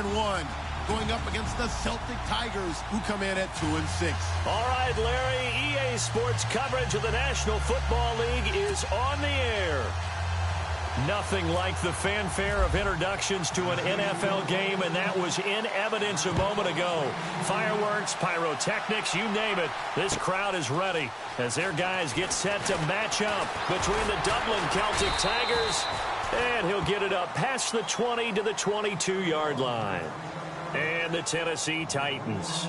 1 going up against the Celtic Tigers, who come in at 2-6. All right, Larry, EA Sports coverage of the National Football League is on the air. Nothing like the fanfare of introductions to an NFL game, and that was in evidence a moment ago. Fireworks, pyrotechnics, you name it. This crowd is ready as their guys get set to match up between the Dublin Celtic Tigers, and he'll get it up past the 20 to the 22-yard line. And the Tennessee Titans.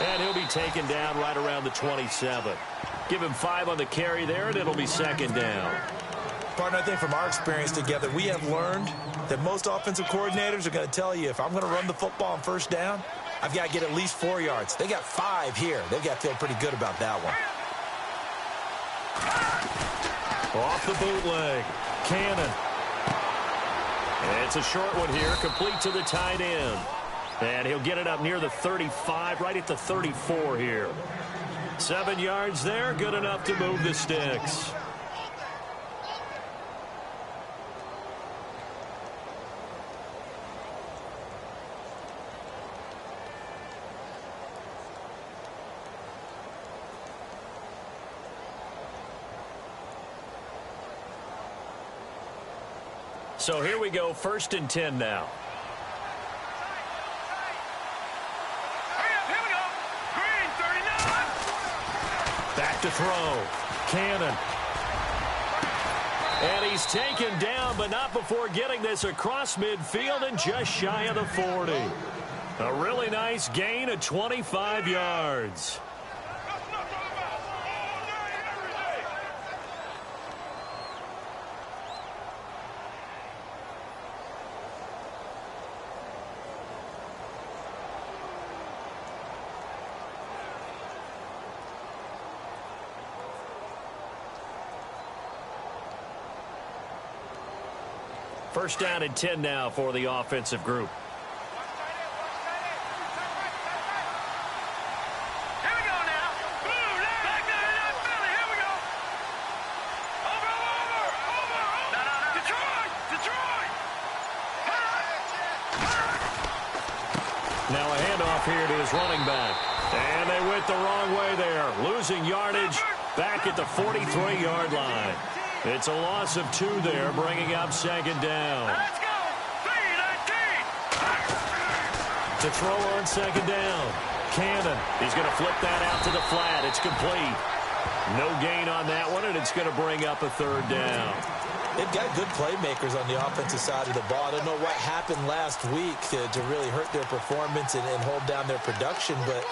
And he'll be taken down right around the 27. Give him 5 on the carry there, and it'll be second down. Partner, I think from our experience together, we have learned that most offensive coordinators are going to tell you, if I'm going to run the football on first down, I've got to get at least 4 yards. They got 5 here. They've got to feel pretty good about that one. Off the bootleg. Cannon. And it's a short one here, complete to the tight end. And he'll get it up near the 35, right at the 34 here. 7 yards there, good enough to move the sticks. So here we go, 1st and 10 now. Back to throw. Cannon. And he's taken down, but not before getting this across midfield and just shy of the 40. A really nice gain of 25 yards. First down and 10 now for the offensive group. Here we go now. Back there in that Philly. Here we go. Over. No. Detroit. Now a handoff here to his running back. And they went the wrong way there. Losing yardage back at the 43-yard line. It's a loss of 2 there, bringing up second down. Let's go. 3-19. To throw on second down. Cannon. He's going to flip that out to the flat. It's complete. No gain on that one, and it's going to bring up a 3rd down. They've got good playmakers on the offensive side of the ball. I don't know what happened last week to really hurt their performance and hold down their production, but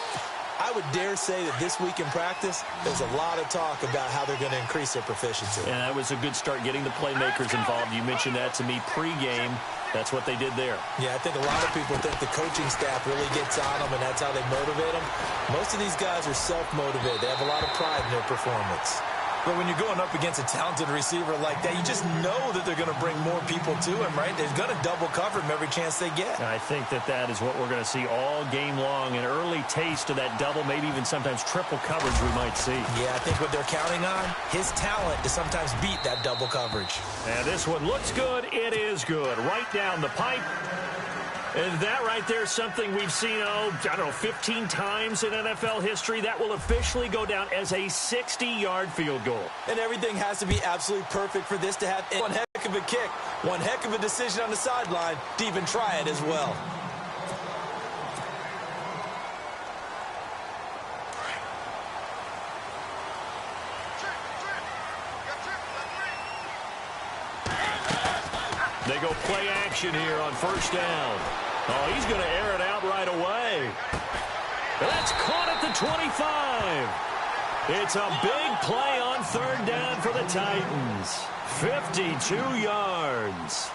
I would dare say that this week in practice, there's a lot of talk about how they're going to increase their proficiency. And that was a good start, getting the playmakers involved. You mentioned that to me pregame. That's what they did there. Yeah, I think a lot of people think the coaching staff really gets on them, and that's how they motivate them. Most of these guys are self-motivated. They have a lot of pride in their performance. But when you're going up against a talented receiver like that, you just know that they're going to bring more people to him, right? They're going to double cover him every chance they get. I think that is what we're going to see all game long. An early taste of that double, maybe even sometimes triple coverage we might see. Yeah, I think what they're counting on, his talent to sometimes beat that double coverage. And this one looks good. It is good. Right down the pipe. And that right there is something we've seen, 15 times in NFL history. That will officially go down as a 60-yard field goal. And everything has to be absolutely perfect for this to happen. One heck of a kick, one heck of a decision on the sideline to even try it as well. They go play action here on 1st down. Oh, he's going to air it out right away. That's caught at the 25. It's a big play on 3rd down for the Titans. 52 yards.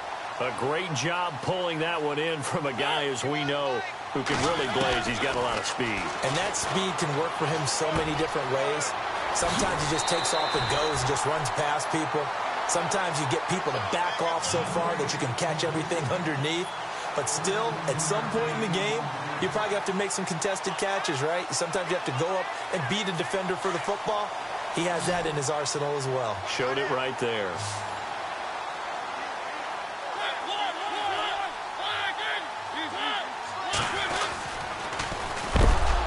A great job pulling that one in from a guy, as we know, who can really blaze. He's got a lot of speed. And that speed can work for him so many different ways. Sometimes he just takes off and goes and just runs past people. Sometimes you get people to back off so far that you can catch everything underneath. But still, at some point in the game, you probably have to make some contested catches, right? Sometimes you have to go up and beat a defender for the football. He has that in his arsenal as well. Showed it right there.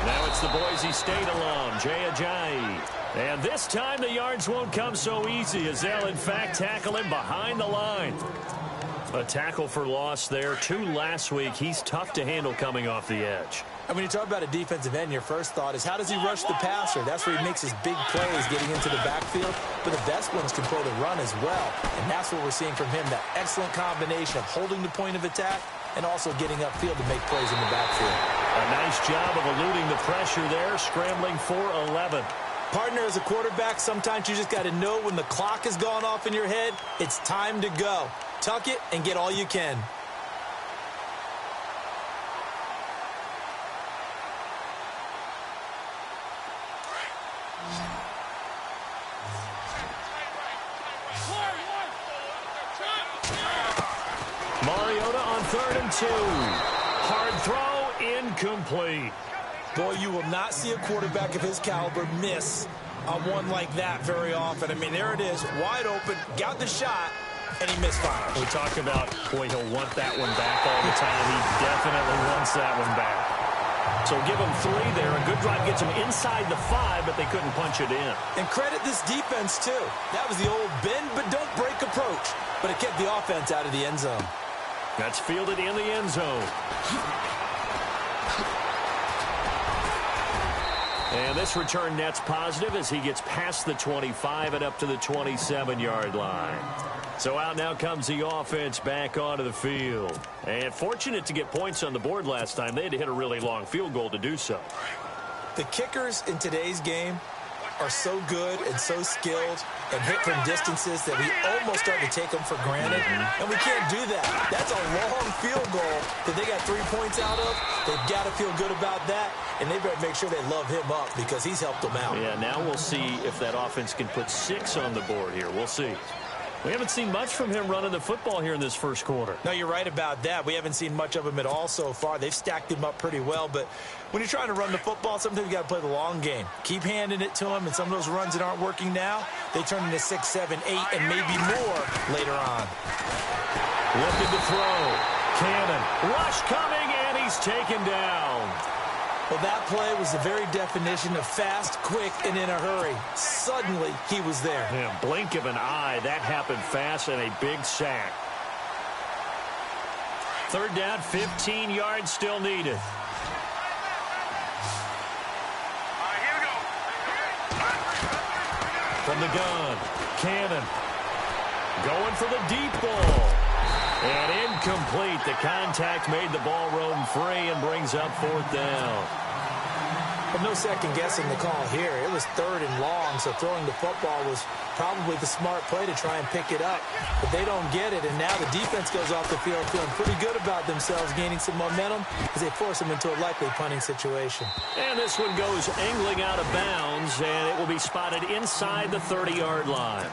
Now it's the Boise State alum, Jay Ajayi. And this time the yards won't come so easy as they'll, in fact, tackle him behind the line. A tackle for loss there. 2 last week. He's tough to handle coming off the edge. And when you talk about a defensive end, your first thought is, how does he rush the passer? That's where he makes his big plays getting into the backfield. But the best ones can throw the run as well. And that's what we're seeing from him, that excellent combination of holding the point of attack and also getting upfield to make plays in the backfield. A nice job of eluding the pressure there, scrambling for 11. Partner, as a quarterback, sometimes you just got to know when the clock has gone off in your head, it's time to go. Tuck it and get all you can. Mariota on 3rd and 2. Hard throw, incomplete. Boy, you will not see a quarterback of his caliber miss on one like that very often. I mean, there it is, wide open, got the shot, and he misfired. We talk about, boy, he'll want that one back all the time. He definitely wants that one back. So give him 3 there. A good drive gets him inside the 5, but they couldn't punch it in. And credit this defense, too. That was the old bend but don't break approach, but it kept the offense out of the end zone. That's fielded in the end zone. And this return net's positive as he gets past the 25 and up to the 27-yard line. So out now comes the offense back onto the field. And fortunate to get points on the board last time. They had to hit a really long field goal to do so. The kickers in today's game are so good and so skilled and hit from distances that we almost start to take them for granted. And we can't do that. That's a long field goal that they got 3 points out of. They've got to feel good about that, and they better make sure they love him up because he's helped them out. Yeah, now we'll see if that offense can put 6 on the board here. We'll see. We haven't seen much from him running the football here in this first quarter. No, you're right about that. We haven't seen much of him at all so far. They've stacked him up pretty well, but when you're trying to run the football, sometimes you got to play the long game. Keep handing it to him, and some of those runs that aren't working now, they turn into 6, 7, 8, and maybe more later on. Looking to throw. Cannon. Rush coming, and he's taken down. Well, that play was the very definition of fast, quick, and in a hurry. Suddenly, he was there. Yeah, blink of an eye. That happened fast and a big sack. 3rd down, 15 yards still needed. Here we go. From the gun, Cannon. Going for the deep ball. And incomplete. The contact made the ball roam free and brings up 4th down. Well, no second guessing the call here. It was 3rd and long, so throwing the football was probably the smart play to try and pick it up. But they don't get it, and now the defense goes off the field feeling pretty good about themselves, gaining some momentum as they force them into a likely punting situation. And this one goes angling out of bounds, and it will be spotted inside the 30-yard line.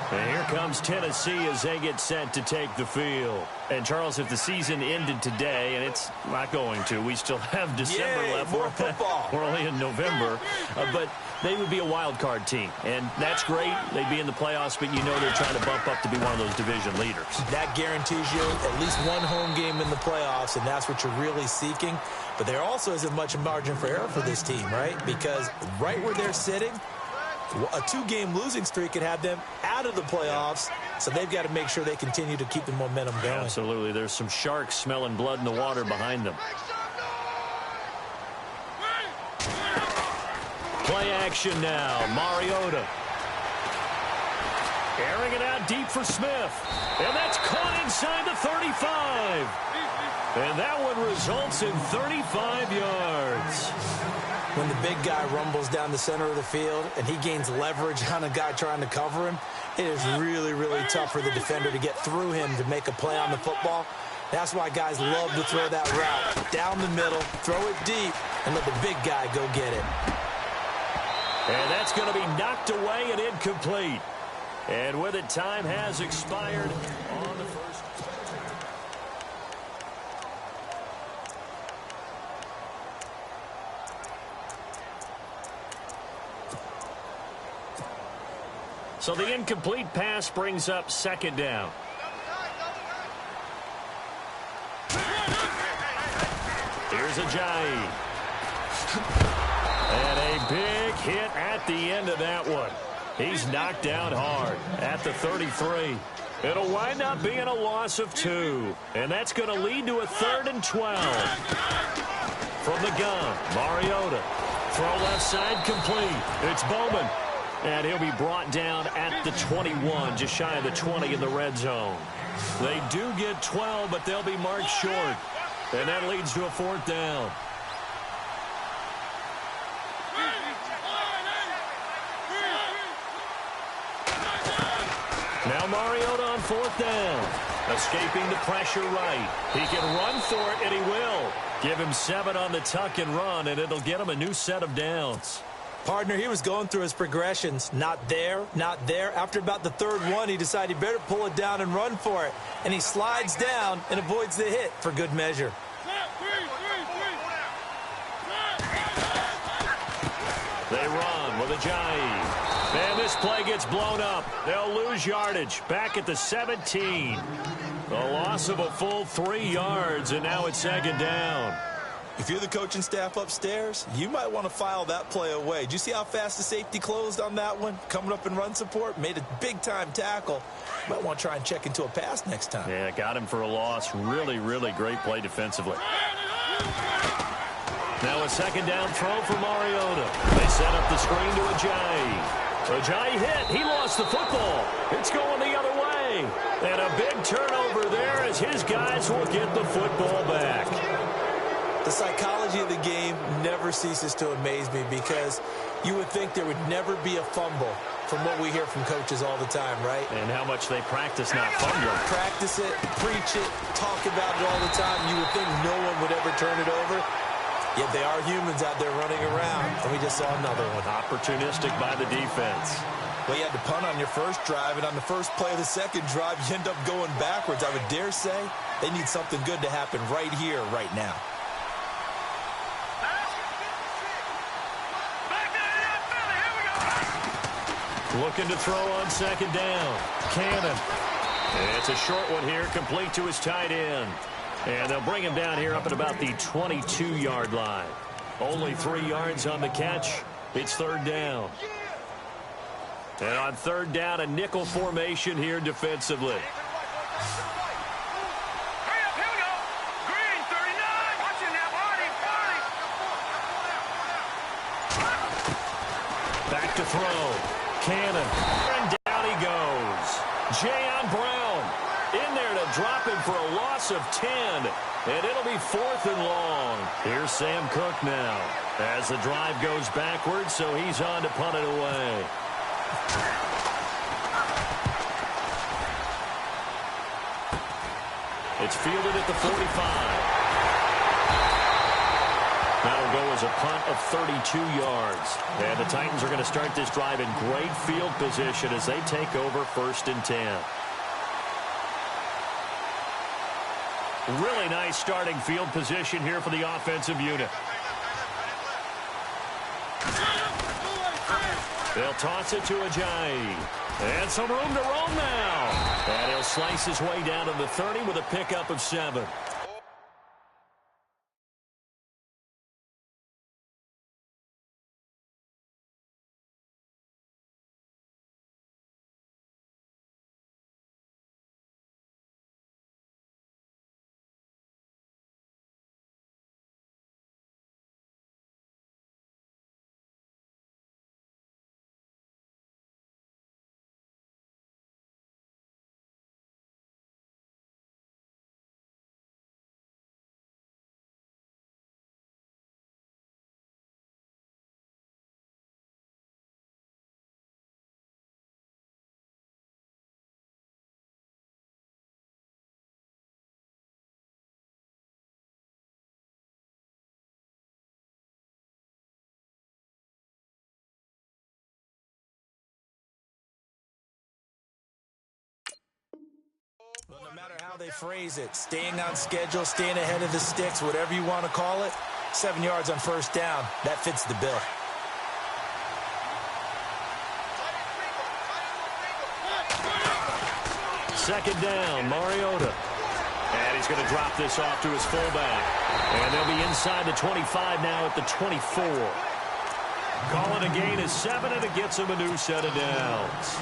And here comes Tennessee as they get set to take the field. And, Charles, if the season ended today, and it's not going to, we still have December left. More football. We're only in November. But they would be a wild card team. And that's great. They'd be in the playoffs, but you know they're trying to bump up to be one of those division leaders. That guarantees you at least one home game in the playoffs, and that's what you're really seeking. But there also isn't much margin for error for this team, right? Because right where they're sitting, a 2-game losing streak could have them out of the playoffs, so they've got to make sure they continue to keep the momentum going. Absolutely. There's some sharks smelling blood in the water behind them. Play action now. Mariota. Airing it out deep for Smith. And that's caught inside the 35. And that one results in 35 yards. When the big guy rumbles down the center of the field and he gains leverage on a guy trying to cover him, it is really, really tough for the defender to get through him to make a play on the football. That's why guys love to throw that route down the middle, throw it deep, and let the big guy go get it. And that's going to be knocked away and incomplete. And with it, time has expired on the first. So the incomplete pass brings up second down. Here's Ajayi. And a big hit at the end of that one. He's knocked down hard at the 33. It'll wind up being a loss of 2. And that's going to lead to a 3rd and 12. From the gun, Mariota. Throw left side complete. It's Bowman. And he'll be brought down at the 21, just shy of the 20 in the red zone. They do get 12, but they'll be marked short. And that leads to a 4th down. Now Mariota on 4th down. Escaping the pressure right. He can run for it, and he will. Give him 7 on the tuck and run, and it'll get him a new set of downs. Partner, he was going through his progressions. Not there, not there. After about the 3rd one, he decided he better pull it down and run for it. And he slides down and avoids the hit for good measure. They run with Ajayi. And this play gets blown up. They'll lose yardage back at the 17. A loss of a full 3 yards, and now it's 2nd down. If you're the coaching staff upstairs, you might want to file that play away. Did you see how fast the safety closed on that one? Coming up in run support, made a big-time tackle. Might want to try and check into a pass next time. Yeah, got him for a loss. Really, really great play defensively. Now a 2nd down throw for Mariota. They set up the screen to Ajayi. Ajayi hit. He lost the football. It's going the other way. And a big turnover there as his guys will get the football back. The psychology of the game never ceases to amaze me because you would think there would never be a fumble from what we hear from coaches all the time, right? And how much they practice not fumbling. Practice it, preach it, talk about it all the time. You would think no one would ever turn it over. Yet they are humans out there running around. And we just saw another one. Opportunistic by the defense. Well, you had to punt on your first drive, and on the first play of the second drive, you end up going backwards. I would dare say they need something good to happen right here, right now. Looking to throw on 2nd down. Cannon. It's a short one here, complete to his tight end. And they'll bring him down here up at about the 22-yard line. Only 3 yards on the catch. It's 3rd down. And on 3rd down, a nickel formation here defensively. Hurry up, here we go. Green, 39. Watching that body. Back to throw. Cannon. And down he goes. Jayon Brown in there to drop him for a loss of 10. And it'll be 4th and long. Here's Sam Cook now as the drive goes backwards, so he's on to punt it away. It's fielded at the 45. That'll go as a punt of 32 yards. And the Titans are going to start this drive in great field position as they take over 1st and 10. Really nice starting field position here for the offensive unit. They'll toss it to Ajayi. And some room to roam now. And he'll slice his way down to the 30 with a pickup of 7. matter how they phrase it, staying on schedule, staying ahead of the sticks, whatever you want to call it, 7 yards on first down, that fits the bill. Second down, Mariota. And he's going to drop this off to his fullback. And they'll be inside the 25 now at the 24. Calling a gain of 7, and it gets him a new set of downs.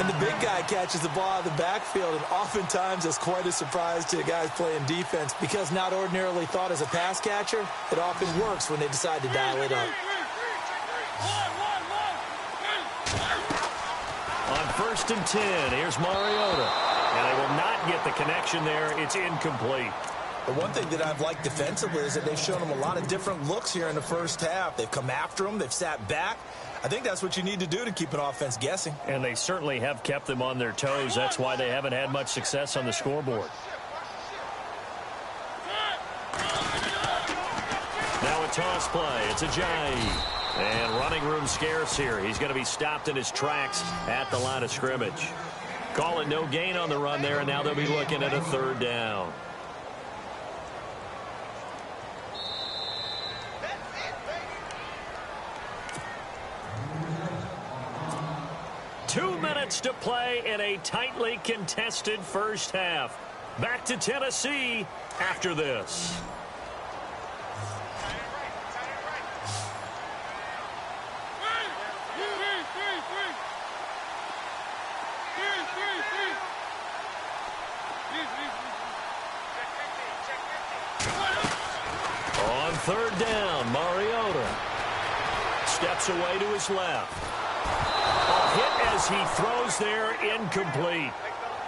And the big guy catches the ball out of the backfield, and oftentimes it's quite a surprise to the guys playing defense because not ordinarily thought as a pass catcher, it often works when they decide to dial it up. On 1st and 10, here's Mariota. And they will not get the connection there. It's incomplete. The one thing that I've liked defensively is that they've shown them a lot of different looks here in the first half. They've come after them. They've sat back. I think that's what you need to do to keep an offense guessing. And they certainly have kept them on their toes. That's why they haven't had much success on the scoreboard. Now a toss play. It's Ajayi. And running room scarce here. He's going to be stopped in his tracks at the line of scrimmage. Call it no gain on the run there, and now they'll be looking at a 3rd down. Two minutes to play in a tightly contested first half. Back to Tennessee after this. On 3rd down, Mariota steps away to his left. A hit as he throws there, incomplete.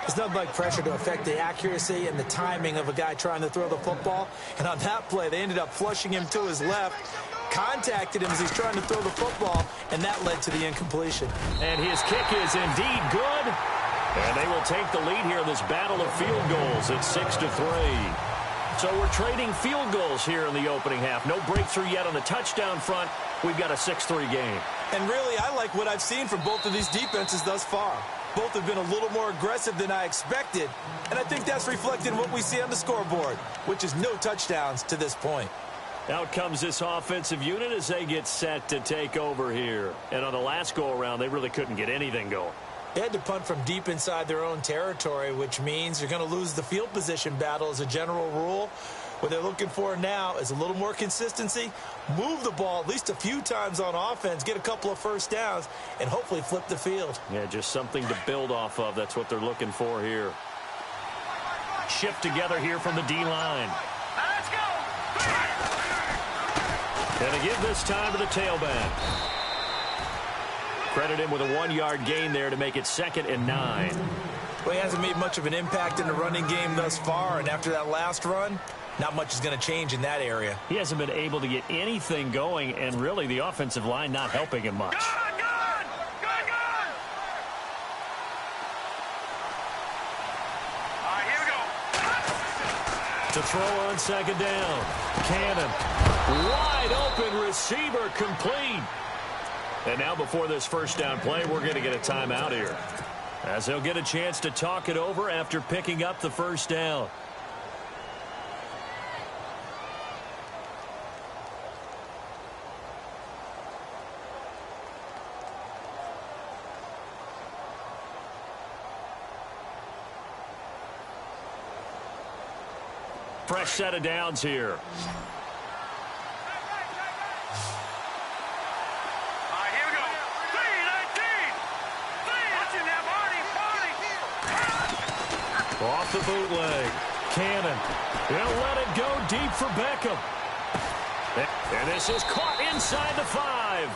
There's nothing like pressure to affect the accuracy and the timing of a guy trying to throw the football. And on that play, they ended up flushing him to his left, contacted him as he's trying to throw the football, and that led to the incompletion. And his kick is indeed good. And they will take the lead here in this battle of field goals at 6-3. So we're trading field goals here in the opening half. No breakthrough yet on the touchdown front. We've got a 6-3 game. And really, I like what I've seen from both of these defenses thus far. Both have been a little more aggressive than I expected. And I think that's reflected in what we see on the scoreboard, which is no touchdowns to this point. Out comes this offensive unit as they get set to take over here. And on the last go-around, they really couldn't get anything going. They had to punt from deep inside their own territory, which means you're going to lose the field position battle as a general rule. What they're looking for now is a little more consistency, move the ball at least a few times on offense, get a couple of first downs, and hopefully flip the field. Yeah, just something to build off of. That's what they're looking for here. Shift together here from the D-line. Let's go! And to give this time to the tailback. Credit him with a 1-yard gain there to make it 2nd and 9. Well, he hasn't made much of an impact in the running game thus far, and after that last run, not much is going to change in that area. He hasn't been able to get anything going, and really the offensive line not helping him much. Good! All right, here we go. To throw on 2nd down. Cannon. Wide open receiver complete. And now before this first down play, we're going to get a timeout here, as they'll get a chance to talk it over after picking up the first down. Fresh set of downs here. Off the bootleg. Cannon. He'll let it go deep for Beckham. And this is caught inside the 5.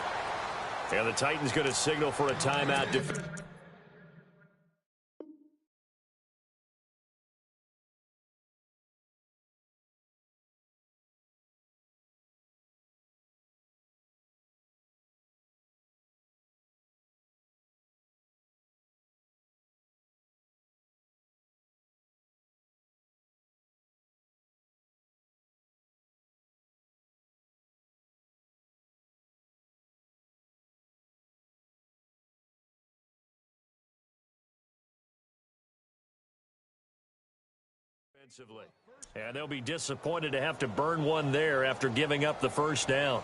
And the Titans going to signal for a timeout. Defensively. And they'll be disappointed to have to burn one there after giving up the first down.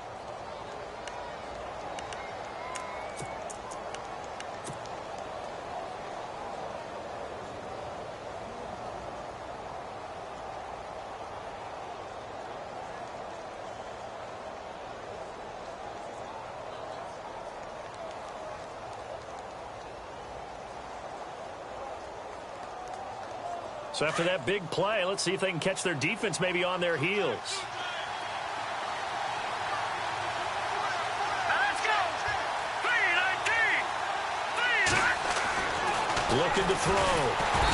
So after that big play, let's see if they can catch their defense maybe on their heels. Let's go. 3-19. Looking to throw.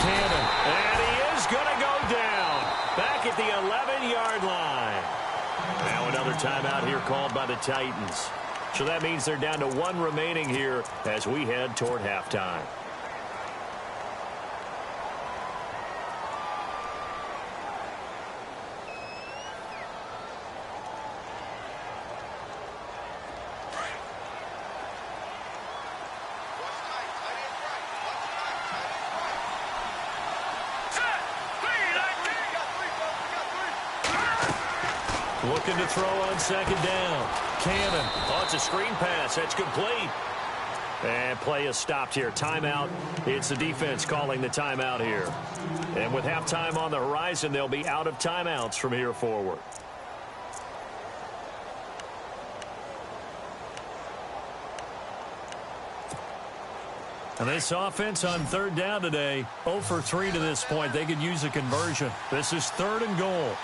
Cannon. And he is going to go down. Back at the 11-yard line. Now another timeout here called by the Titans. So that means they're down to one remaining here as we head toward halftime. Looking to throw on second down. Cannon. Oh, it's a screen pass. That's complete. And play is stopped here. Timeout. It's the defense calling the timeout here. And with halftime on the horizon, they'll be out of timeouts from here forward. And this offense on third down today, 0 for 3 to this point. They could use a conversion. This is 3rd and goal.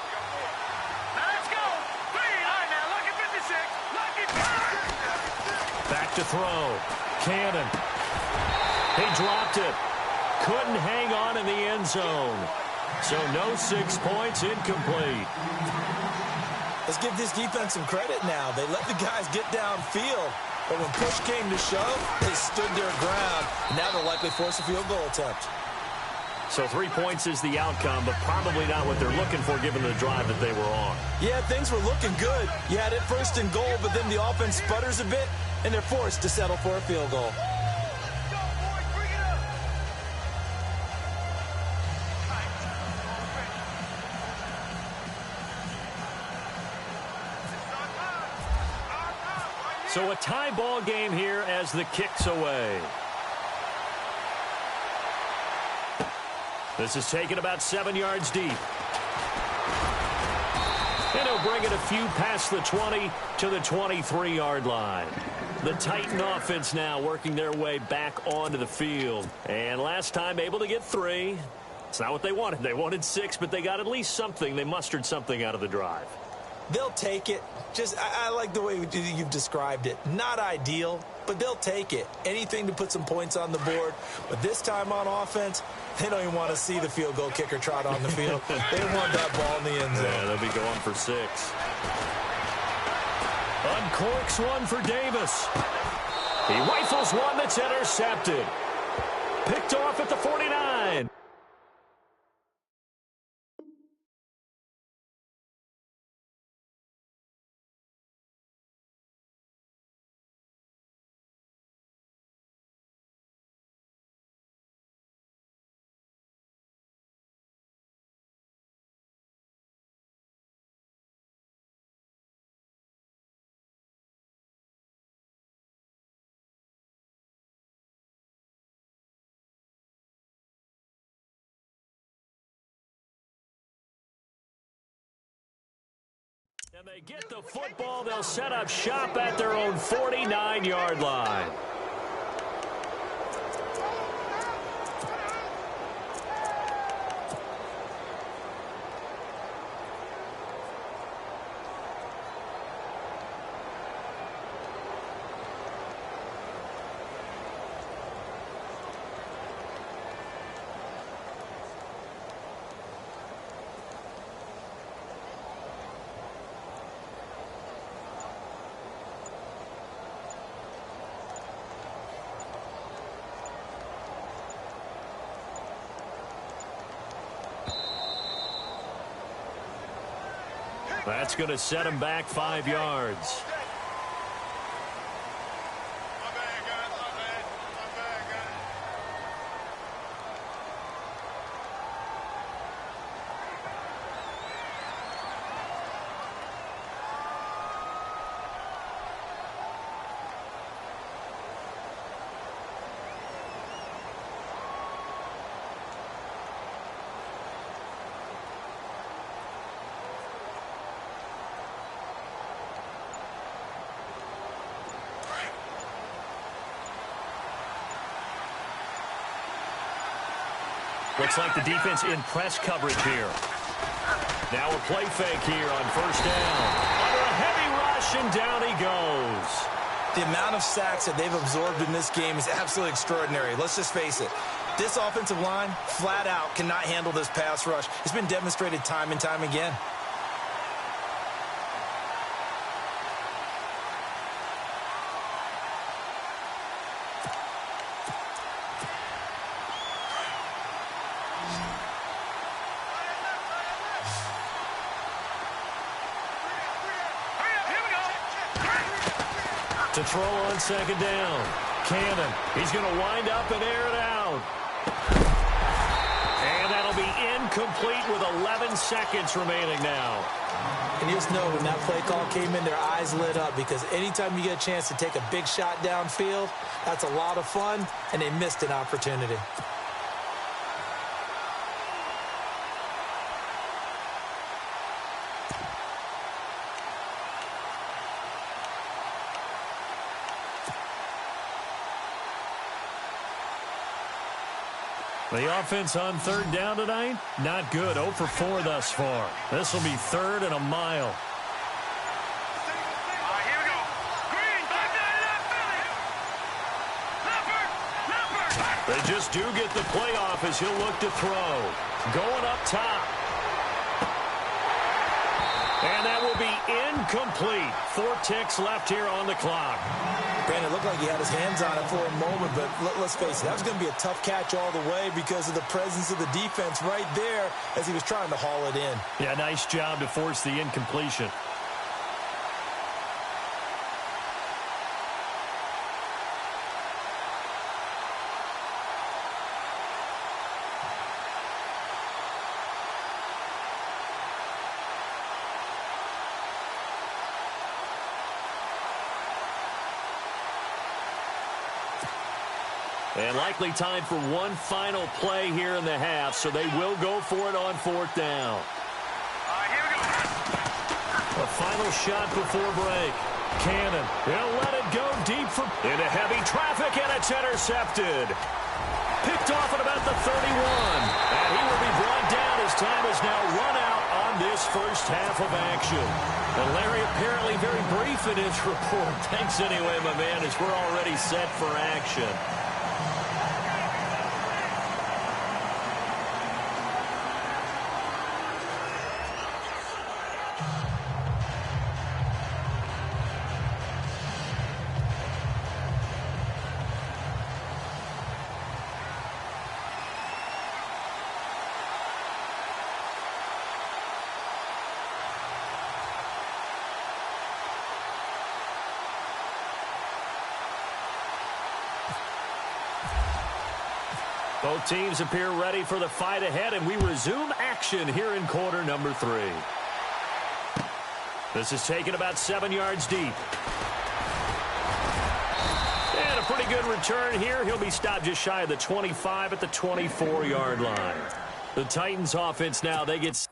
To throw. Cannon. He dropped it. Couldn't hang on in the end zone. So no 6 points, incomplete. Let's give this defense some credit now. They let the guys get downfield. But when push came to shove, they stood their ground. Now they'll likely force a field goal attempt. So 3 points is the outcome, but probably not what they're looking for given the drive that they were on. Yeah, things were looking good. You had it 1st and goal, but then the offense sputters a bit, and they're forced to settle for a field goal. So a tie ball game here as the kick's away. This is taken about 7 yards deep. And he'll bring it a few past the 20 to the 23-yard line. The Titan offense now working their way back onto the field. And last time able to get 3. It's not what they wanted. They wanted 6, but they got at least something. They mustered something out of the drive. They'll take it. I like the way you've described it. Not ideal, but they'll take it. Anything to put some points on the board. But this time on offense, they don't even want to see the field goal kicker trot on the field. They want that ball in the end zone. Yeah, they'll be going for 6. Uncorks one for Davis. He rifles one that's intercepted. Picked off at the 49. And they get the football. They'll set up shop at their own 49-yard line. That's going to set him back 5 yards. Looks like the defense in press coverage here. Now a play fake here on first down. Under a heavy rush, and down he goes. The amount of sacks that they've absorbed in this game is absolutely extraordinary. Let's just face it. This offensive line, flat out, cannot handle this pass rush. It's been demonstrated time and time again. To throw on second down. Cannon. He's going to wind up and air it out. And that'll be incomplete with 11 seconds remaining now. And you just know when that play call came in, their eyes lit up, because anytime you get a chance to take a big shot downfield, that's a lot of fun, and they missed an opportunity. The offense on third down tonight, not good. 0 for 4 thus far. This will be third and a mile. Here we go. Green, back down that Philly. Leopard. They just do get the playoff as he'll look to throw. Going up top. And that will be incomplete. 4 ticks left here on the clock. Brandon, it looked like he had his hands on it for a moment, but let's face it, that was going to be a tough catch all the way because of the presence of the defense right there as he was trying to haul it in. Yeah, nice job to force the incompletion. And likely time for one final play here in the half, so they will go for it on fourth down. Here we go. A final shot before break. Cannon, he'll let it go deep into heavy traffic, and it's intercepted. Picked off at about the 31. And he will be brought down as time is now run out on this first half of action. And Larry apparently very brief in his report. Thanks anyway, my man, as we're already set for action. Both teams appear ready for the fight ahead, and we resume action here in quarter number 3. This is taken about 7 yards deep. And a pretty good return here. He'll be stopped just shy of the 25 at the 24-yard line. The Titans offense now, they get...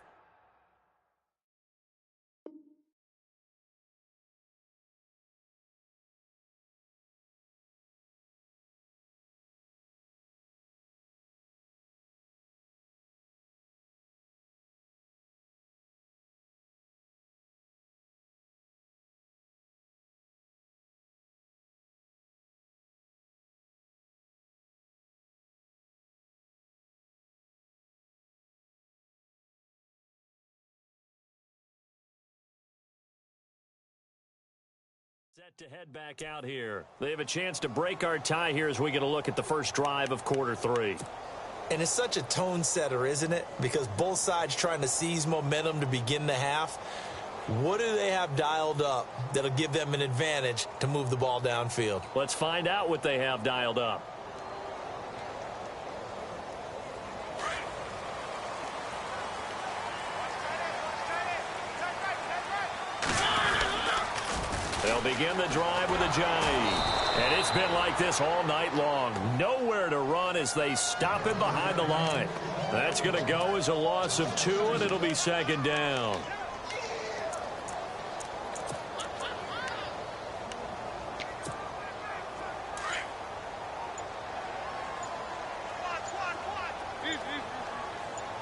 Set to head back out here. They have a chance to break our tie here as we get a look at the first drive of quarter 3. And it's such a tone setter, isn't it? Because both sides trying to seize momentum to begin the half. What do they have dialed up that'll give them an advantage to move the ball downfield? Let's find out what they have dialed up. They'll begin the drive with a jive. And it's been like this all night long. Nowhere to run as they stop him behind the line. That's going to go as a loss of 2, and it'll be second down.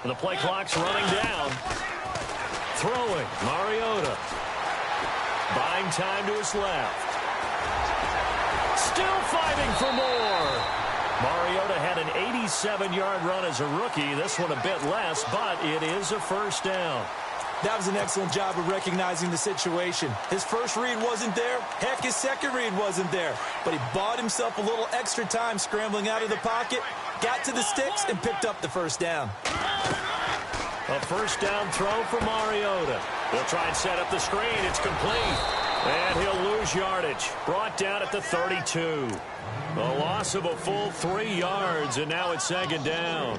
And the play clock's running down. Throwing, Mariota. Buying time to his left. Still fighting for more. Mariota had an 87-yard run as a rookie. This one a bit less, but it is a first down. That was an excellent job of recognizing the situation. His first read wasn't there. Heck, his second read wasn't there. But he bought himself a little extra time scrambling out of the pocket, got to the sticks, and picked up the first down. A first down throw for Mariota. He'll try and set up the screen. It's complete. And he'll lose yardage. Brought down at the 32. A loss of a full 3 yards, and now it's second down.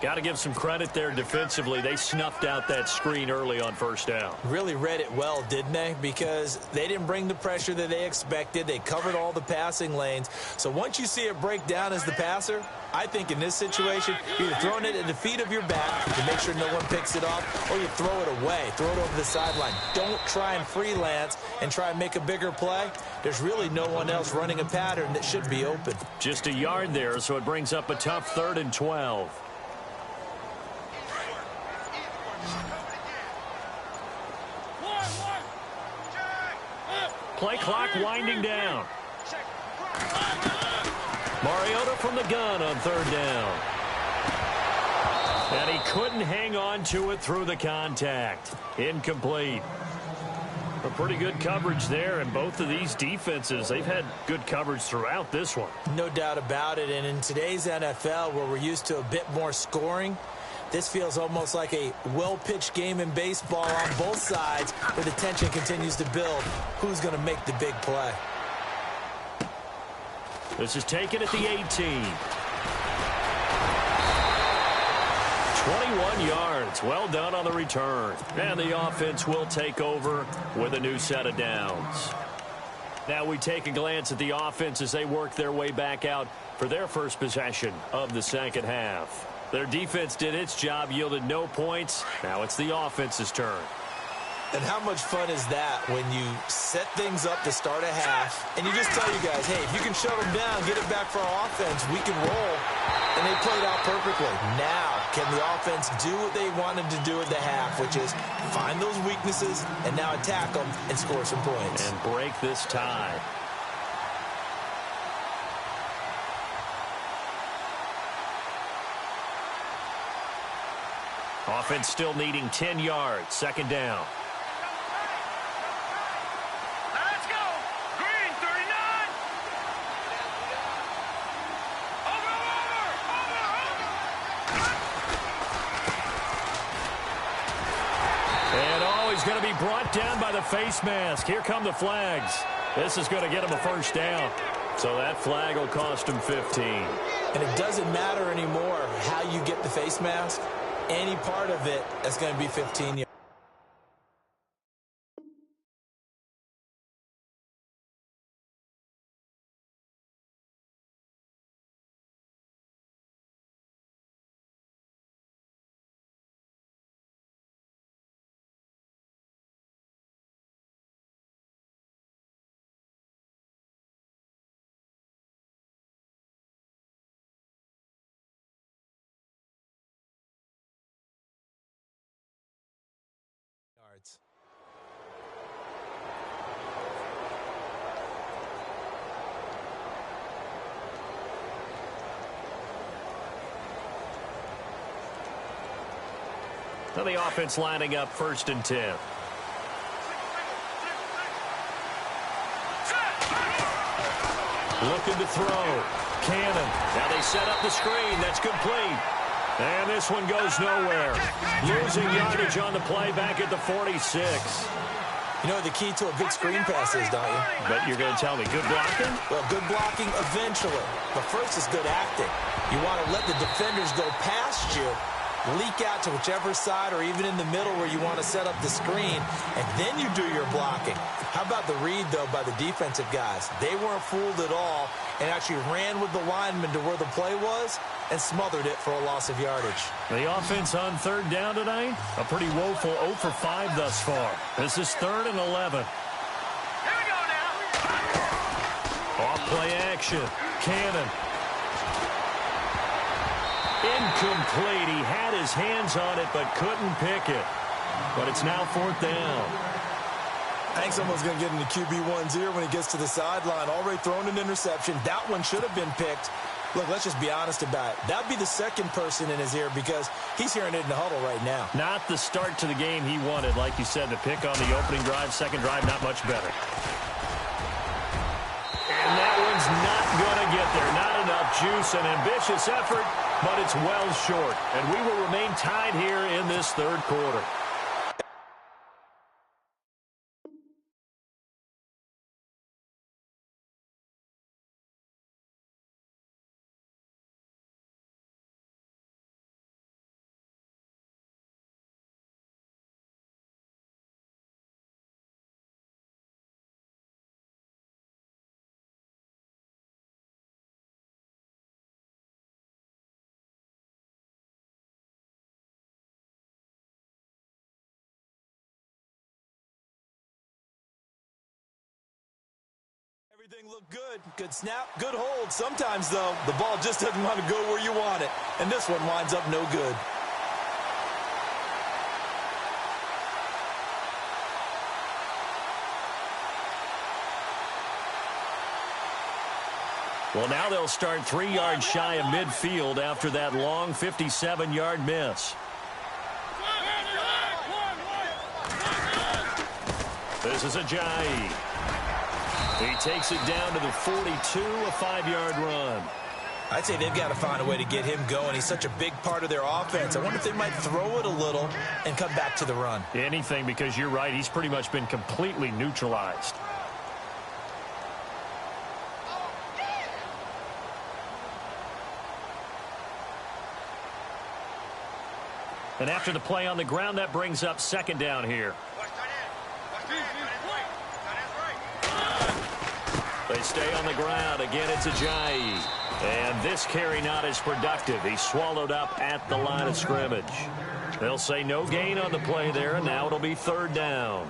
Got to give some credit there defensively. They snuffed out that screen early on first down. Really read it well, didn't they? Because they didn't bring the pressure that they expected. They covered all the passing lanes. So once you see it break down as the passer, I think in this situation, you're either throwing it at the feet of your back to make sure no one picks it off, or you throw it away, throw it over the sideline. Don't try and freelance and try and make a bigger play. There's really no one else running a pattern that should be open. Just a yard there, so it brings up a tough 3rd and 12. Play clock winding down. Mariota from the gun on 3rd down. And he couldn't hang on to it through the contact. Incomplete. A pretty good coverage there, and both of these defenses, they've had good coverage throughout this one. No doubt about it, and in today's NFL, where we're used to a bit more scoring, this feels almost like a well-pitched game in baseball on both sides where the tension continues to build. Who's going to make the big play? This is taken at the 18. 21 yards. Well done on the return. And the offense will take over with a new set of downs. Now we take a glance at the offense as they work their way back out for their first possession of the second half. Their defense did its job, yielded no points. Now it's the offense's turn. And how much fun is that when you set things up to start a half, and you just tell you guys, hey, if you can shut them down, get it back for our offense, we can roll. And they played out perfectly. Now, can the offense do what they wanted to do at the half, which is find those weaknesses and now attack them and score some points. And break this tie. Offense still needing 10 yards. Second down. Let's go. Green, 39. Over. And he's going to be brought down by the face mask. Here come the flags. This is going to get him a first down. So that flag will cost him 15. And it doesn't matter anymore how you get the face mask. Any part of it is going to be 15 yards. Now the offense lining up 1st and 10. Looking to throw. Cannon. Now they set up the screen. That's complete. And this one goes nowhere. Losing yardage on the play back at the 46. You know what the key to a big screen pass is, don't you? But you're going to tell me good blocking? Well, good blocking eventually. But first is good acting. You want to let the defenders go past you, leak out to whichever side or even in the middle where you want to set up the screen, and then you do your blocking. How about the read, though, by the defensive guys? They weren't fooled at all and actually ran with the lineman to where the play was and smothered it for a loss of yardage. The offense on 3rd down tonight, a pretty woeful 0 for 5 thus far. This is 3rd and 11. Here we go now. Off play action. Cannon. Incomplete. He had his hands on it but couldn't pick it. But it's now 4th down. I think someone's going to get into QB1's ear when he gets to the sideline. Already thrown an interception. That one should have been picked. Look, let's just be honest about it. That would be the second person in his ear because he's hearing it in the huddle right now. Not the start to the game he wanted. Like you said, the pick on the opening drive, second drive, not much better. And that one's not going to get there. Not enough juice. An ambitious effort, but it's well short. And we will remain tied here in this third quarter. Everything looked good. Good snap, good hold. Sometimes, though, the ball just doesn't want to go where you want it. And this one winds up no good. Well, now they'll start 3 yards shy of midfield after that long 57-yard miss. This is Ajayi. He takes it down to the 42, a 5-yard run. I'd say they've got to find a way to get him going. He's such a big part of their offense. I wonder if they might throw it a little and come back to the run. Anything, because you're right. He's pretty much been completely neutralized. And after the play on the ground, that brings up second down here. They stay on the ground. Again, it's Ajayi. And this carry not as productive. He's swallowed up at the line of scrimmage. They'll say no gain on the play there, and now it'll be third down.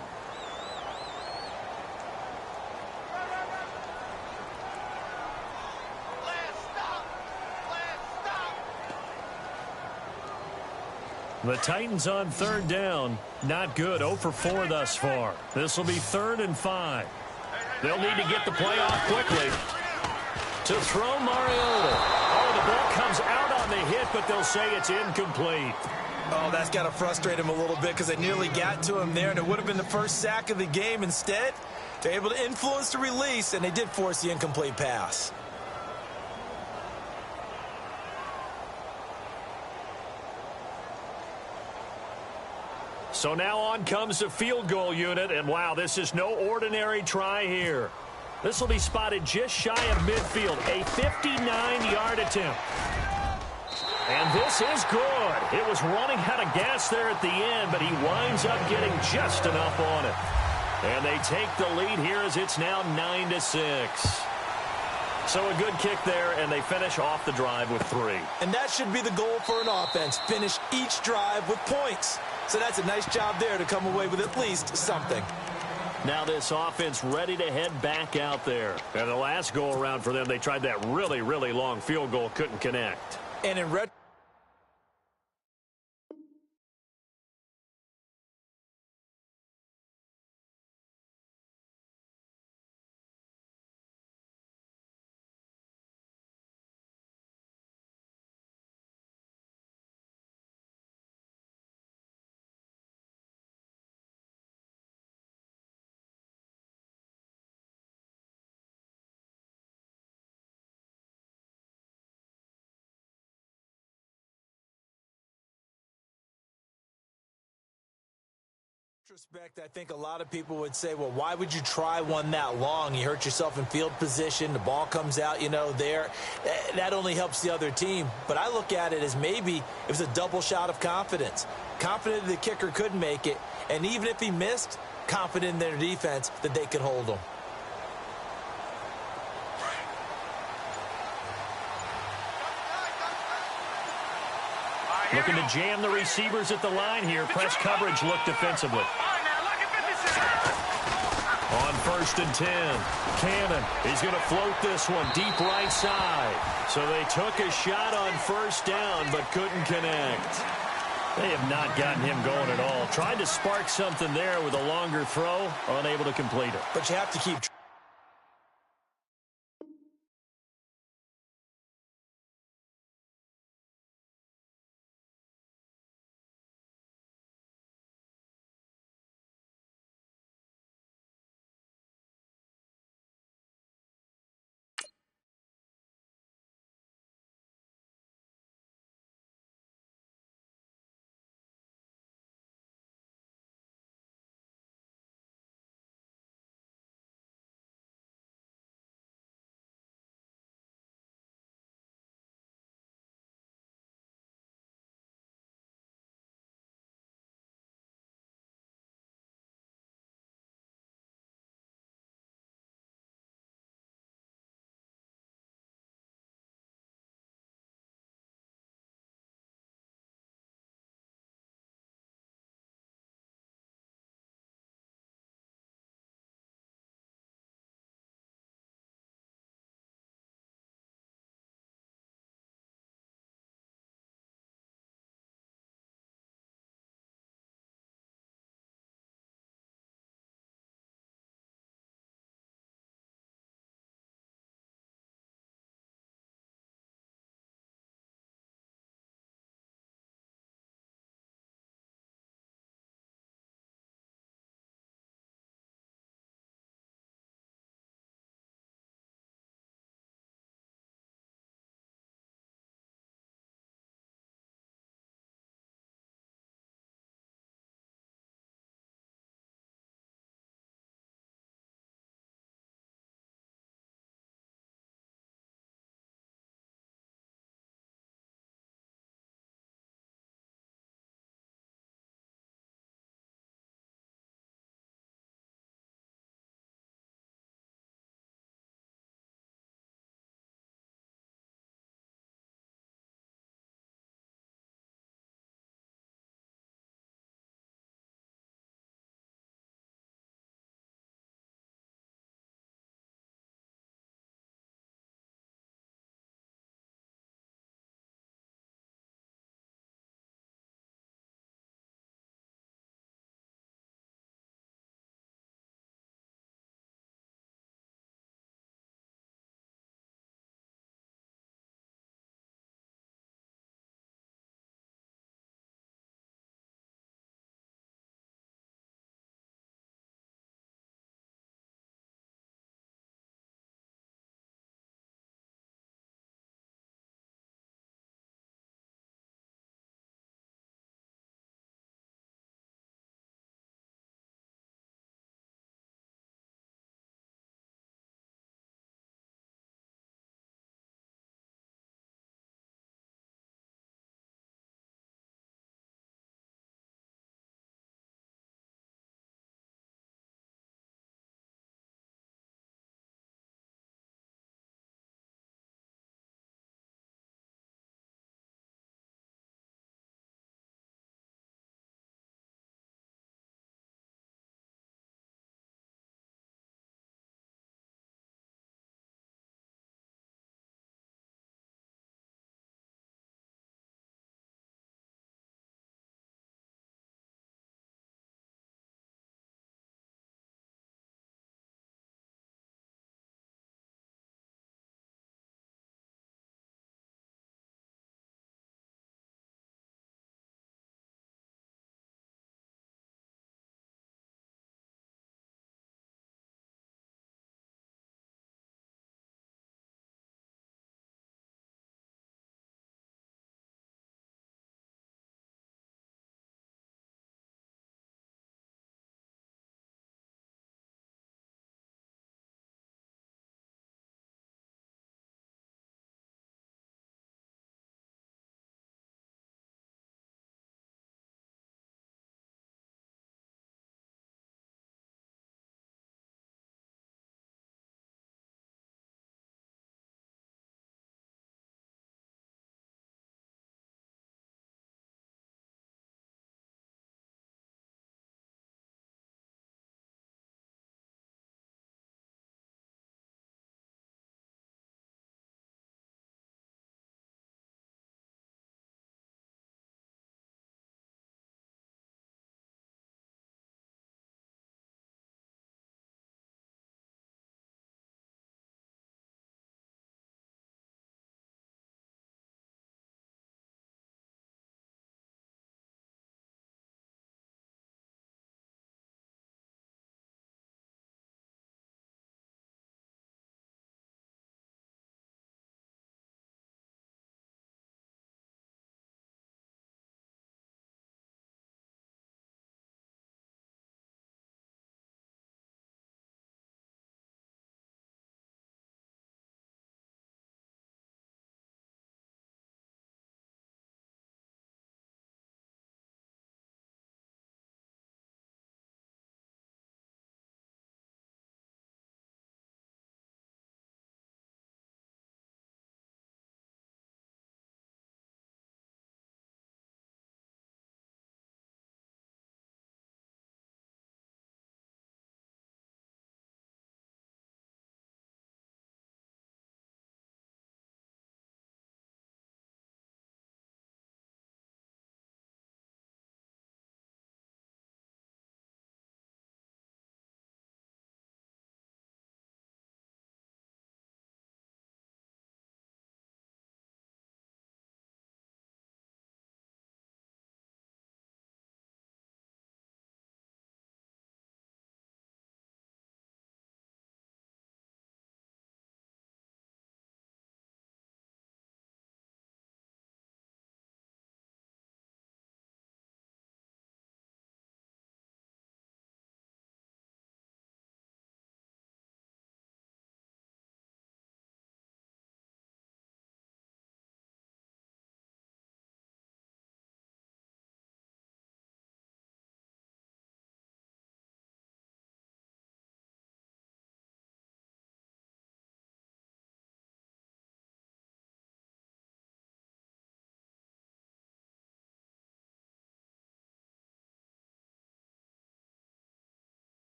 The Titans on third down. Not good. 0 for 4 thus far. This will be 3rd and 5. They'll need to get the play off quickly. To throw Mariota. Oh, the ball comes out on the hit, but they'll say it's incomplete. Oh, that's got to frustrate him a little bit because they nearly got to him there, and it would have been the first sack of the game. Instead, they're able to influence the release, and they did force the incomplete pass. So now on comes the field goal unit, and wow, this is no ordinary try here. This will be spotted just shy of midfield, a 59-yard attempt. And this is good. It was running out of gas there at the end, but he winds up getting just enough on it. And they take the lead here as it's now 9-6. So a good kick there, and they finish off the drive with 3. And that should be the goal for an offense, finish each drive with points. So that's a nice job there to come away with at least something. Now this offense ready to head back out there. And the last go-around for them, they tried that really, really long field goal, couldn't connect. And in red. Retrospect, I think a lot of people would say, well, why would you try one that long? You hurt yourself in field position. The ball comes out, there. That only helps the other team. But I look at it as maybe it was a double shot of confidence. Confident the kicker could make it. And even if he missed, confident in their defense that they could hold him. Looking to jam the receivers at the line here. Press coverage look defensively. On first and 10. Cannon, he's going to float this one deep right side. So they took a shot on first down but couldn't connect. They have not gotten him going at all. Tried to spark something there with a longer throw, unable to complete it. But you have to keep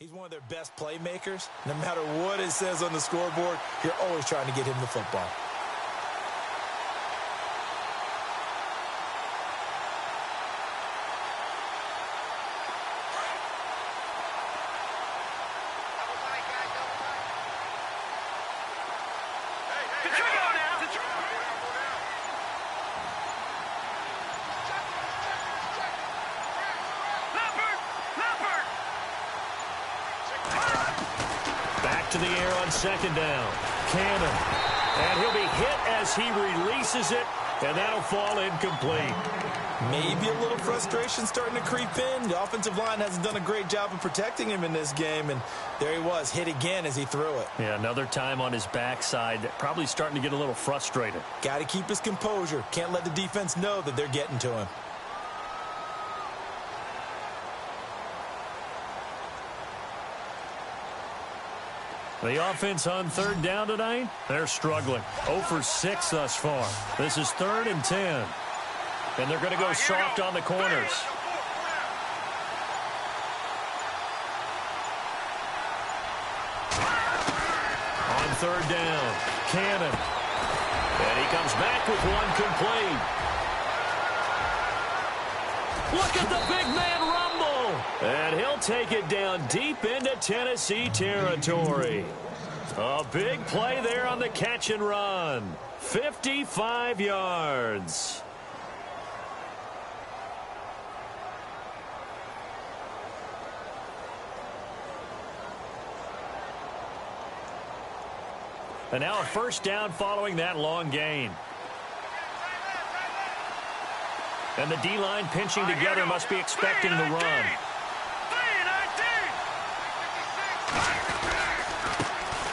He's one of their best playmakers. No matter what it says on the scoreboard, you're always trying to get him the football. To the air on second down. Cannon. And he'll be hit as he releases it, and that'll fall incomplete. Maybe a little frustration starting to creep in. The offensive line hasn't done a great job of protecting him in this game, and there he was, hit again as he threw it. Yeah, another time on his backside, probably starting to get a little frustrated. Got to keep his composure. Can't let the defense know that they're getting to him. The offense on third down tonight, they're struggling. 0 for 6 thus far. This is 3rd and 10. And they're going to go soft on the corners. On third down, Cannon. And he comes back with one complete. Look at the big man rumble. And he'll take it down deep into Tennessee territory. A big play there on the catch and run. 55 yards. And now a first down following that long gain. And the D-line pinching together must be expecting the run.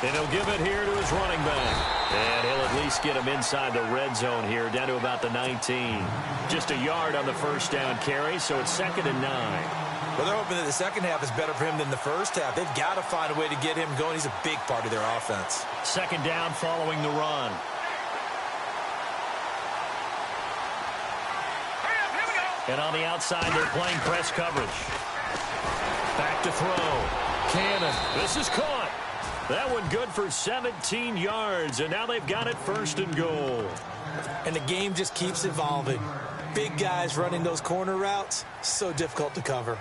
And he'll give it here to his running back. And he'll at least get him inside the red zone here, down to about the 19. Just a yard on the first down carry, so it's 2nd and 9. Well, they're hoping that the second half is better for him than the first half. They've got to find a way to get him going. He's a big part of their offense. 2nd down following the run. And on the outside, they're playing press coverage. Back to throw. Cannon. This is caught. That one good for 17 yards, and now they've got it 1st and goal. And the game just keeps evolving. Big guys running those corner routes, so difficult to cover.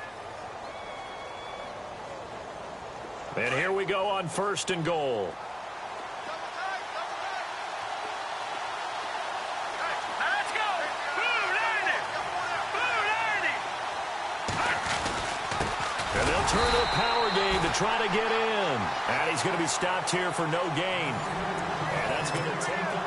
And here we go on 1st and goal. And they'll turn to a power game to try to get in. And he's going to be stopped here for no gain. And that's going to take him.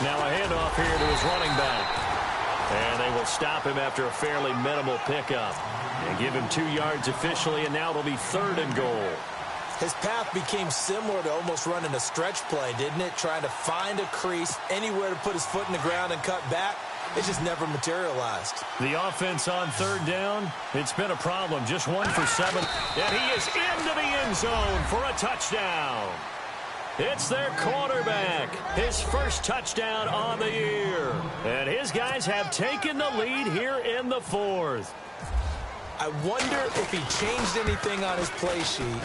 Now a handoff here to his running back. And they will stop him after a fairly minimal pickup. And give him 2 yards officially, and now it'll be 3rd and goal. His path became similar to almost running a stretch play, didn't it? Trying to find a crease, anywhere to put his foot in the ground and cut back. It just never materialized. The offense on 3rd down, it's been a problem. Just 1 for 7. And he is into the end zone for a touchdown. It's their quarterback, his first touchdown on the year. And his guys have taken the lead here in the 4th. I wonder if he changed anything on his play sheet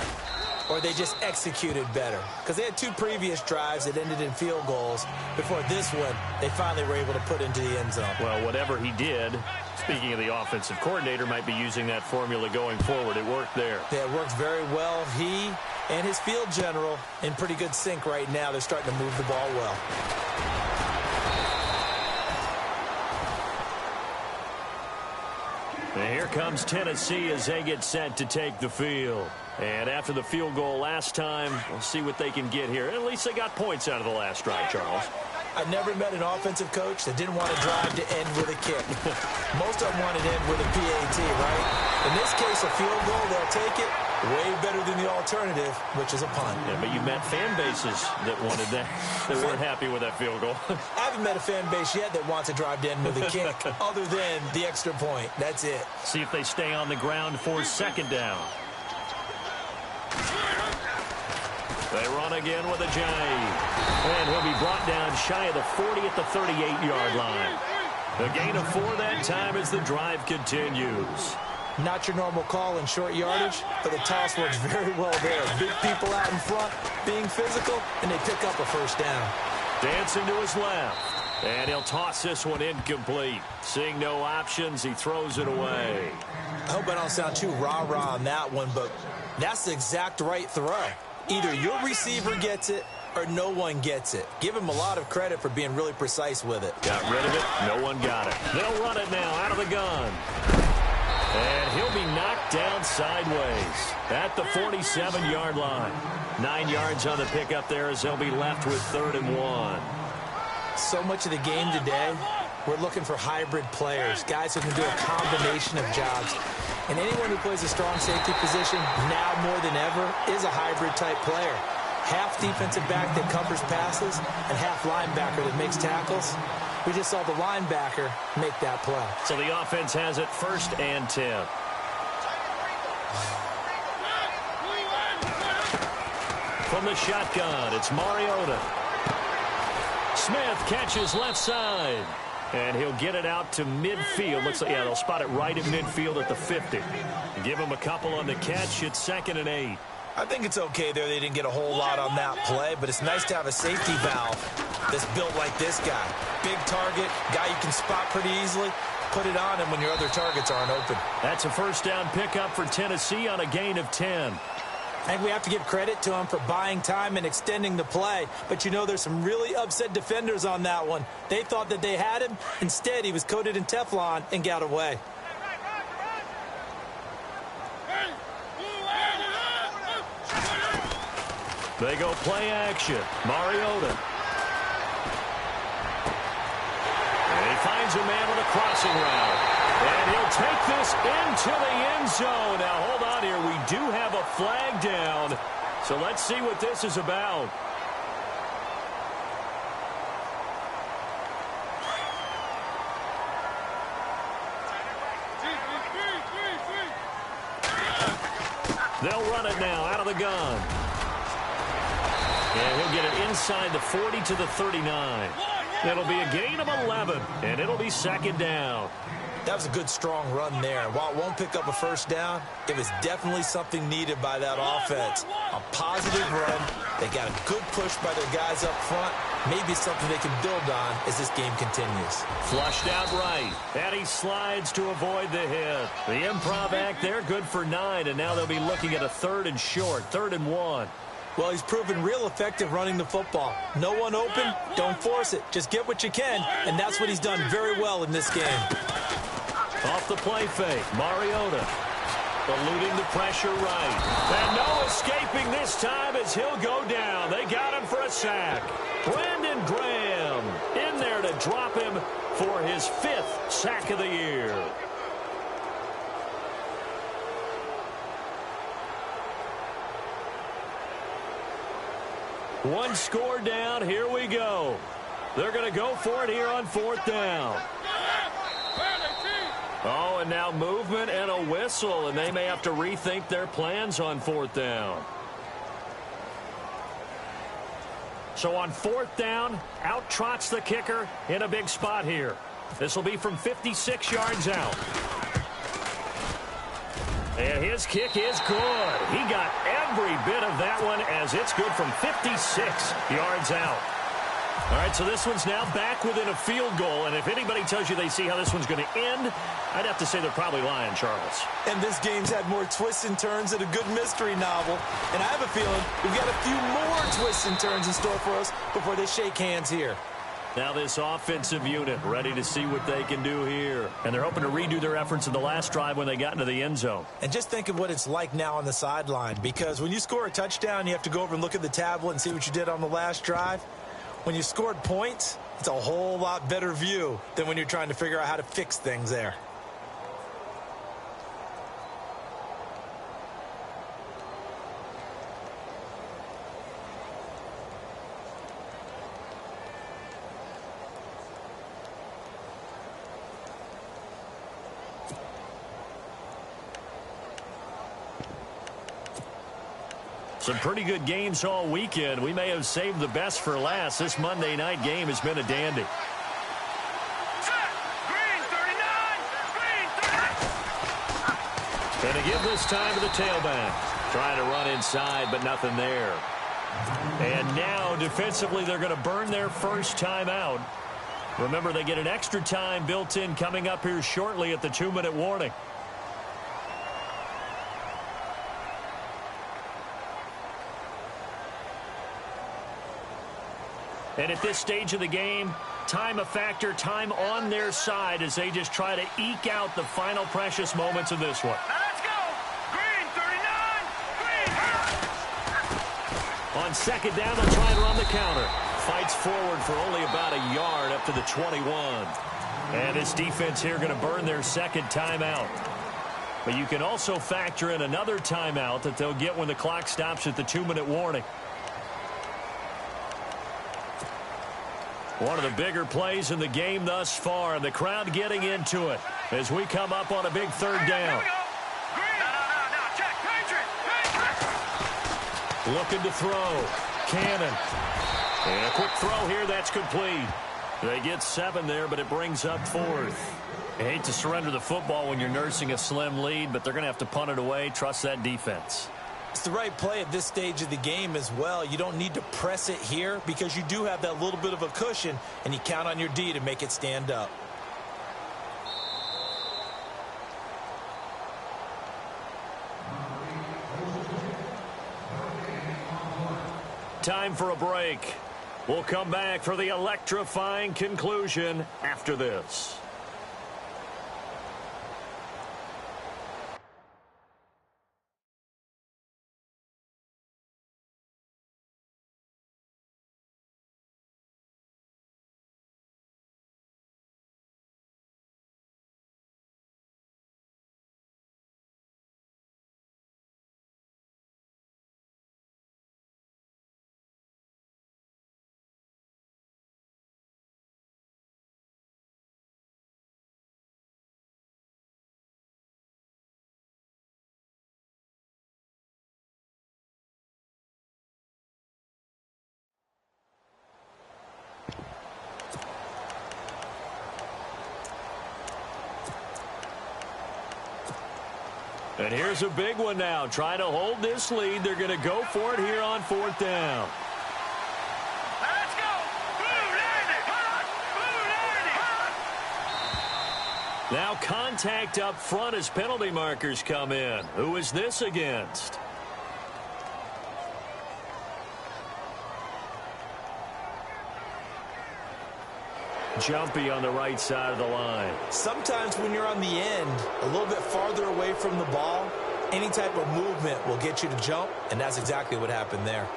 or they just executed better. Because they had 2 previous drives that ended in field goals. Before this one, they finally were able to put into the end zone. Well, whatever he did, speaking of the offensive coordinator, might be using that formula going forward. It worked there. Yeah, it worked very well. He and his field general in pretty good sync right now. They're starting to move the ball well. And here comes Tennessee as they get set to take the field. And after the field goal last time, we'll see what they can get here. At least they got points out of the last drive, Charles. I never met an offensive coach that didn't want to drive to end with a kick. Most of them want to end with a PAT, right? In this case, a field goal, they'll take it. Way better than the alternative, which is a punt. Yeah, but you met fan bases that wanted that. They weren't happy with that field goal. I haven't met a fan base yet that wants to drive to end with a kick other than the extra point. That's it. See if they stay on the ground for second down. They run again with a J. And he'll be brought down shy of the 40 at the 38-yard line. A gain of 4 that time as the drive continues. Not your normal call in short yardage, but the toss works very well there. Big people out in front, being physical, and they pick up a first down. Dancing to his left. And he'll toss this one incomplete. Seeing no options, he throws it away. I hope I don't sound too rah-rah on that one, but that's the exact right throw. Either your receiver gets it or no one gets it. Give him a lot of credit for being really precise with it. Got rid of it. No one got it. They'll run it now out of the gun. And he'll be knocked down sideways at the 47-yard line. 9 yards on the pickup there as they'll be left with 3rd and 1. So much of the game today, we're looking for hybrid players, guys who can do a combination of jobs. And anyone who plays a strong safety position, now more than ever, is a hybrid-type player. Half defensive back that covers passes and half linebacker that makes tackles. We just saw the linebacker make that play. So the offense has it 1st and 10. From the shotgun, it's Mariota. Smith catches left side. And he'll get it out to midfield. Looks like, yeah, they'll spot it right at midfield at the 50. Give him a couple on the catch. It's 2nd and 8. I think it's okay there. They didn't get a whole lot on that play, but it's nice to have a safety valve that's built like this guy. Big target, guy you can spot pretty easily. Put it on him when your other targets aren't open. That's a first down pickup for Tennessee on a gain of 10. I think we have to give credit to him for buying time and extending the play. But, you know, there's some really upset defenders on that one. They thought that they had him. Instead, he was coated in Teflon and got away. They go play action. Mariota. And he finds a man with a crossing route. And he'll take this into the end zone. Now, hold on here. We do have a flag down. So let's see what this is about. They'll run it now out of the gun. And he'll get it inside the 40 to the 39. It'll be a gain of 11, and it'll be 2nd down. That was a good, strong run there. While it won't pick up a first down, it was definitely something needed by that offense. A positive run. They got a good push by their guys up front. Maybe something they can build on as this game continues. Flushed out right. And he slides to avoid the hit. The improv act there, good for 9, and now they'll be looking at a 3rd and short, 3rd and 1. Well, he's proven real effective running the football. No one open, don't force it. Just get what you can, and that's what he's done very well in this game. Off the play fake, Mariota eluding the pressure right. And no escaping this time as he'll go down. They got him for a sack. Brandon Graham in there to drop him for his 5th sack of the year. One score down. Here we go. They're going to go for it here on 4th down. Oh, and now movement and a whistle, and they may have to rethink their plans on 4th down. So on 4th down, out trots the kicker in a big spot here. This will be from 56 yards out. And his kick is good. He got every bit of that one as it's good from 56 yards out. All right, so this one's now back within a field goal, and if anybody tells you they see how this one's going to end, I'd have to say they're probably lying, Charles. And this game's had more twists and turns than a good mystery novel. And I have a feeling we've got a few more twists and turns in store for us before they shake hands here. Now this offensive unit ready to see what they can do here. And they're hoping to redo their efforts in the last drive when they got into the end zone. And just think of what it's like now on the sideline, because when you score a touchdown, you have to go over and look at the tablet and see what you did on the last drive. When you scored points, it's a whole lot better view than when you're trying to figure out how to fix things there. Some pretty good games all weekend. We may have saved the best for last. This Monday night game has been a dandy. Green 39! Green 39! And to give this time to the tailback. Trying to run inside, but nothing there. And now, defensively, they're going to burn their first timeout. Remember, they get an extra time built in coming up here shortly at the 2-minute warning. And at this stage of the game, time a factor, time on their side as they just try to eke out the final precious moments of this one. Now let's go! Green 39! Green! On second down, they'll try and run the counter. Fights forward for only about a yard up to the 21. And this defense here going to burn their second timeout. But you can also factor in another timeout that they'll get when the clock stops at the 2-minute warning. One of the bigger plays in the game thus far, and the crowd getting into it as we come up on a big third down. No, check. Patriot! Looking to throw. Cannon. And a quick throw here, that's complete. They get 7 there, but it brings up 4th. You hate to surrender the football when you're nursing a slim lead, but they're going to have to punt it away. Trust that defense. It's the right play at this stage of the game as well. You don't need to press it here because you do have that little bit of a cushion, and you count on your D to make it stand up. Time for a break. We'll come back for the electrifying conclusion after this. And here's a big one now. Trying to hold this lead. They're going to go for it here on 4th down. Let's go! Blue 90! Now contact up front as penalty markers come in. Who is this against? Jumpy on the right side of the line. Sometimes when you're on the end, a little bit farther away from the ball, any type of movement will get you to jump, and that's exactly what happened there.